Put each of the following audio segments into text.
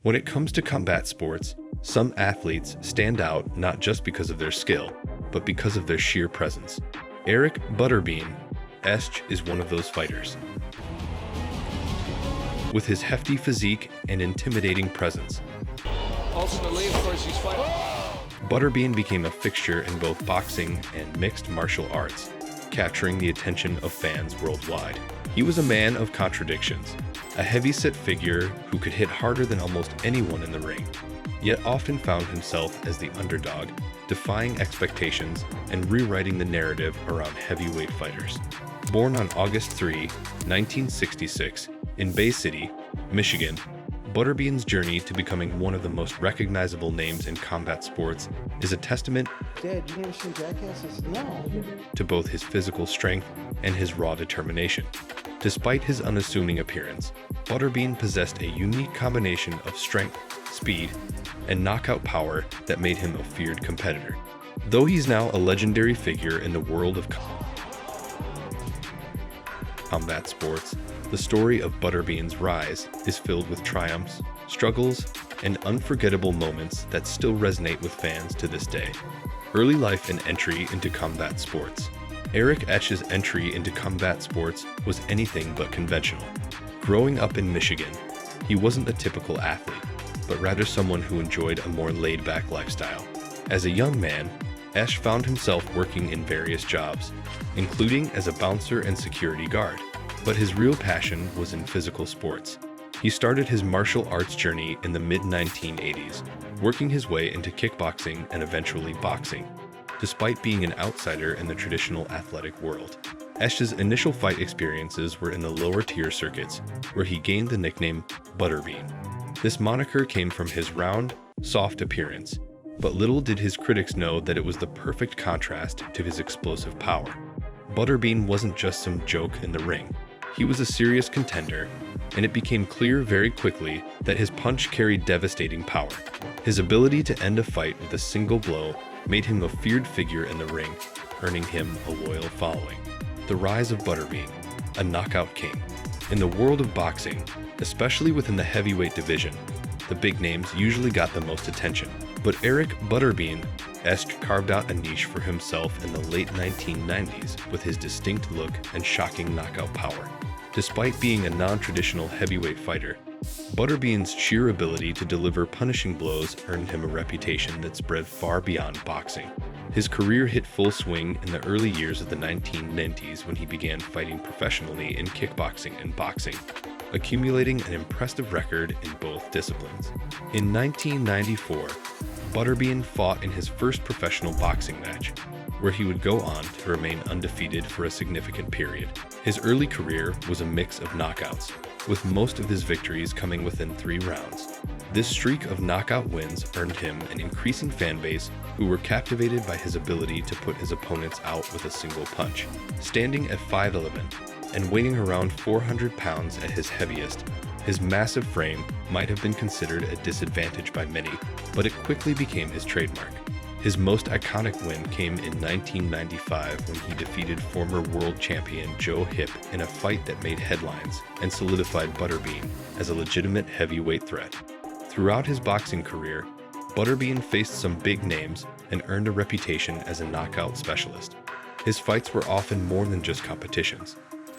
When it comes to combat sports, some athletes stand out not just because of their skill, but because of their sheer presence. Eric Butterbean, Esch, is one of those fighters. With his hefty physique and intimidating presence, Ultimately, of course, he's fighting. Butterbean became a fixture in both boxing and mixed martial arts, capturing the attention of fans worldwide. He was a man of contradictions, a heavy-set figure who could hit harder than almost anyone in the ring, yet often found himself as the underdog, defying expectations and rewriting the narrative around heavyweight fighters. Born on August 3, 1966, in Bay City, Michigan, Butterbean's journey to becoming one of the most recognizable names in combat sports is a testament Dad, you never seen Jackasses? No. to both his physical strength and his raw determination. Despite his unassuming appearance, Butterbean possessed a unique combination of strength, speed, and knockout power that made him a feared competitor. Though he's now a legendary figure in the world of combat sports, the story of Butterbean's rise is filled with triumphs, struggles, and unforgettable moments that still resonate with fans to this day. Early life and entry into combat sports. Eric Esch's entry into combat sports was anything but conventional. Growing up in Michigan, he wasn't a typical athlete, but rather someone who enjoyed a more laid-back lifestyle. As a young man, Esch found himself working in various jobs, including as a bouncer and security guard. But his real passion was in physical sports. He started his martial arts journey in the mid-1980s, working his way into kickboxing and eventually boxing. Despite being an outsider in the traditional athletic world, Esch's initial fight experiences were in the lower-tier circuits, where he gained the nickname Butterbean. This moniker came from his round, soft appearance, but little did his critics know that it was the perfect contrast to his explosive power. Butterbean wasn't just some joke in the ring. He was a serious contender, and it became clear very quickly that his punch carried devastating power. His ability to end a fight with a single blow made him a feared figure in the ring, earning him a loyal following. The rise of Butterbean, a knockout king. In the world of boxing, especially within the heavyweight division, the big names usually got the most attention. But Eric Butterbean, Esch carved out a niche for himself in the late 1990s with his distinct look and shocking knockout power. Despite being a non-traditional heavyweight fighter, Butterbean's sheer ability to deliver punishing blows earned him a reputation that spread far beyond boxing. His career hit full swing in the early years of the 1990s when he began fighting professionally in kickboxing and boxing, accumulating an impressive record in both disciplines. In 1994, Butterbean fought in his first professional boxing match, where he would go on to remain undefeated for a significant period. His early career was a mix of knockouts, with most of his victories coming within 3 rounds. This streak of knockout wins earned him an increasing fan base who were captivated by his ability to put his opponents out with a single punch. Standing at 5'11" and weighing around 400 pounds at his heaviest, his massive frame might have been considered a disadvantage by many, but it quickly became his trademark. His most iconic win came in 1995 when he defeated former world champion Joe Hipp in a fight that made headlines and solidified Butterbean as a legitimate heavyweight threat. Throughout his boxing career, Butterbean faced some big names and earned a reputation as a knockout specialist. His fights were often more than just competitions,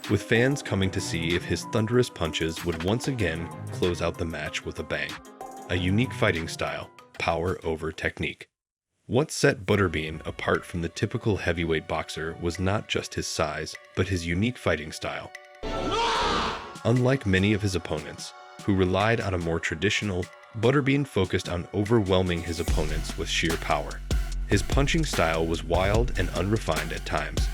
with fans coming to see if his thunderous punches would once again close out the match with a bang. A unique fighting style, power over technique. What set Butterbean apart from the typical heavyweight boxer was not just his size, but his unique fighting style. Unlike many of his opponents, who relied on a more traditional, Butterbean focused on overwhelming his opponents with sheer power. His punching style was wild and unrefined at times,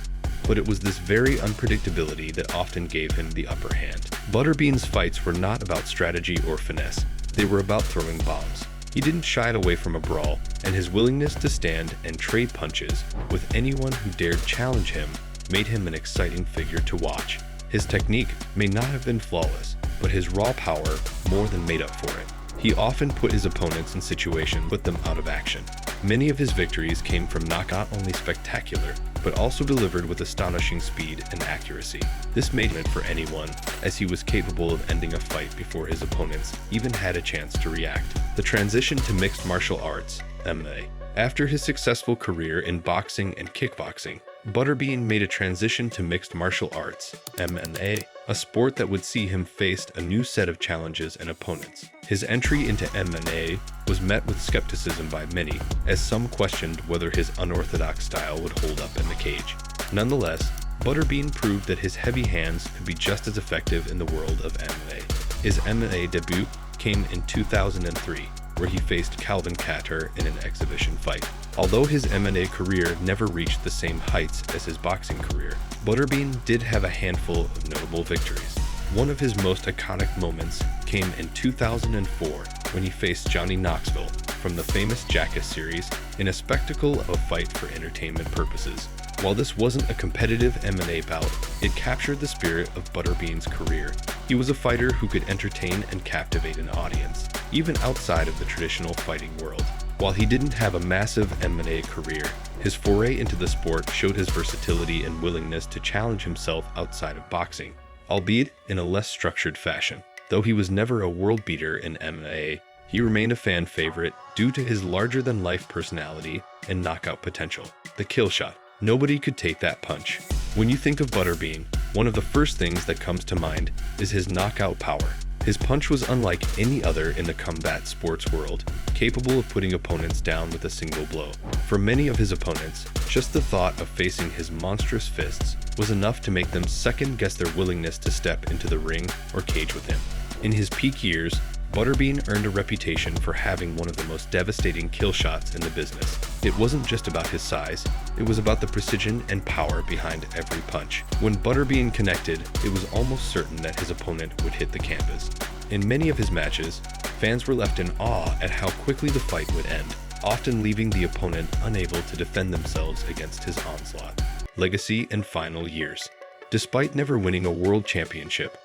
but it was this very unpredictability that often gave him the upper hand. Butterbean's fights were not about strategy or finesse, they were about throwing bombs. He didn't shy away from a brawl, and his willingness to stand and trade punches with anyone who dared challenge him made him an exciting figure to watch. His technique may not have been flawless, but his raw power more than made up for it. He often put his opponents in situations that put them out of action. Many of his victories came from not only spectacular, but also delivered with astonishing speed and accuracy. This made it for anyone, as he was capable of ending a fight before his opponents even had a chance to react. The transition to mixed martial arts, MMA. After his successful career in boxing and kickboxing, Butterbean made a transition to mixed martial arts, MMA, a sport that would see him face a new set of challenges and opponents. His entry into MMA was met with skepticism by many, as some questioned whether his unorthodox style would hold up in the cage. Nonetheless, Butterbean proved that his heavy hands could be just as effective in the world of MMA. His MMA debut came in 2003, where he faced Calvin Kattar in an exhibition fight. Although his MMA career never reached the same heights as his boxing career, Butterbean did have a handful of notable victories. One of his most iconic moments came in 2004 when he faced Johnny Knoxville from the famous Jackass series in a spectacle of a fight for entertainment purposes. While this wasn't a competitive MMA bout, it captured the spirit of Butterbean's career. He was a fighter who could entertain and captivate an audience, even outside of the traditional fighting world. While he didn't have a massive MMA career, his foray into the sport showed his versatility and willingness to challenge himself outside of boxing, albeit in a less structured fashion. Though he was never a world beater in MMA, he remained a fan favorite due to his larger-than-life personality and knockout potential. The Killshot. Nobody could take that punch. When you think of Butterbean, one of the first things that comes to mind is his knockout power. His punch was unlike any other in the combat sports world, capable of putting opponents down with a single blow. For many of his opponents, just the thought of facing his monstrous fists was enough to make them second-guess their willingness to step into the ring or cage with him. In his peak years, Butterbean earned a reputation for having one of the most devastating kill shots in the business. It wasn't just about his size, it was about the precision and power behind every punch. When Butterbean connected, it was almost certain that his opponent would hit the canvas. In many of his matches, fans were left in awe at how quickly the fight would end, often leaving the opponent unable to defend themselves against his onslaught. Legacy and final years. Despite never winning a world championship,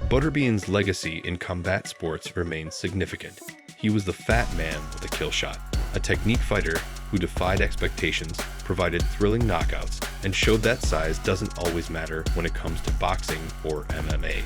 Butterbean's legacy in combat sports remains significant. He was the fat man with a kill shot, a technique fighter who defied expectations, provided thrilling knockouts, and showed that size doesn't always matter when it comes to boxing or MMA.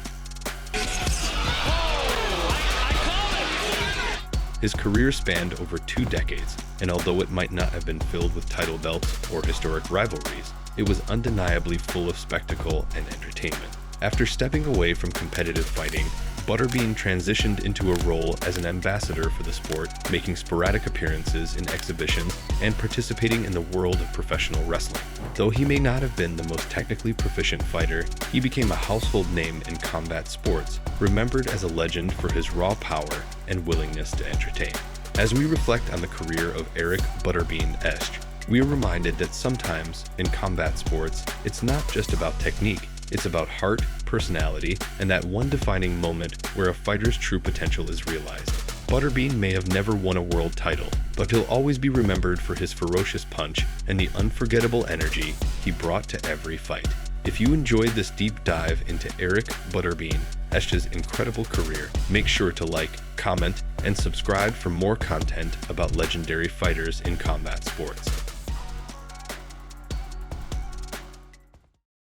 His career spanned over 2 decades, and although it might not have been filled with title belts or historic rivalries, it was undeniably full of spectacle and entertainment. After stepping away from competitive fighting, Butterbean transitioned into a role as an ambassador for the sport, making sporadic appearances in exhibitions and participating in the world of professional wrestling. Though he may not have been the most technically proficient fighter, he became a household name in combat sports, remembered as a legend for his raw power and willingness to entertain. As we reflect on the career of Eric Butterbean Esch, we are reminded that sometimes, in combat sports, it's not just about technique. It's about heart, personality, and that one defining moment where a fighter's true potential is realized. Butterbean may have never won a world title, but he'll always be remembered for his ferocious punch and the unforgettable energy he brought to every fight. If you enjoyed this deep dive into Eric Butterbean Esch's incredible career, make sure to like, comment, and subscribe for more content about legendary fighters in combat sports.